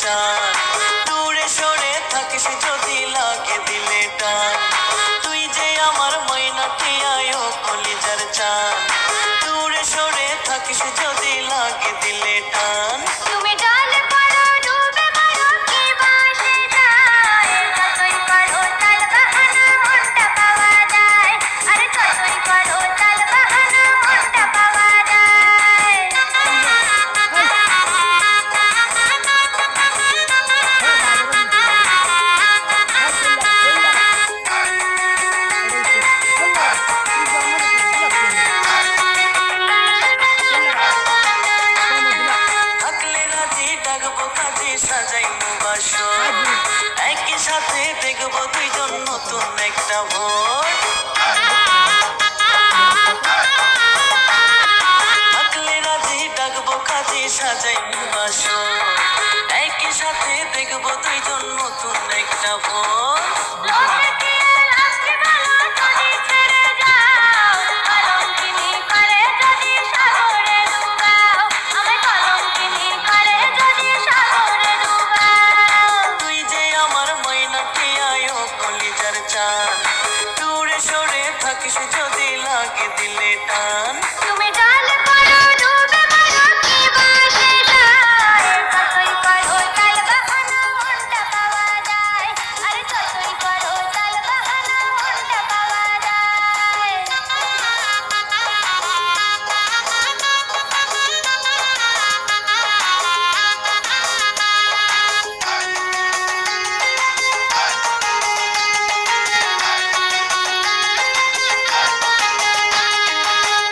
চান, দূরে সরে থাকিস যদি লাগে দিলে টান। তুই যে আমার ময়না টিয়ায় কলিজার চান, দূরে সরে থাকিস যদি লাগে দিলে টান। তুমি জলে পড়ো ডুবে মরো কি বাসে যায়, যতই করো তাল বাহানা মনটা পাওয়া যায়, আরে যতই করো তাল বাহানা মনটা পাওয়া যায়। থাকলে রাজি ডাকবো কাজে সাজাইবো বাসর, একই সাথে দেখবো দুইজন নতুন একটা ভোর। থাকলে রাজি ডাকবো কাজে সাজাইবো বাসর, একই সাথে দেখবো দুইজন নতুন একটা ভোর। লোকে কি আর আছে ভালো যদি ছেড়ে যাও, কলঙ্কিনী করে যদি সাগরে ডুবাও, আমায় কলঙ্কিনী করে যদি সাগরে ডুবাও। তুই যে আমার ময়না টিয়ায় কলিজার চান, দূরে সরে থাকিস যদি লাগে দিলে টান। তুমি জলে পড়ো ডুবে মরো কি বাসে যায়, যতই করো তাল বাহানা মনটা পাওয়া যায়, আরে যতই করো তাল বাহানা মনটা পাওয়া যায়।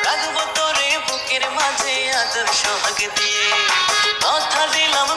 রাখবো তোরে বুকের মাঝে আদর সোহাগ দিয়ে, কথা দিলাম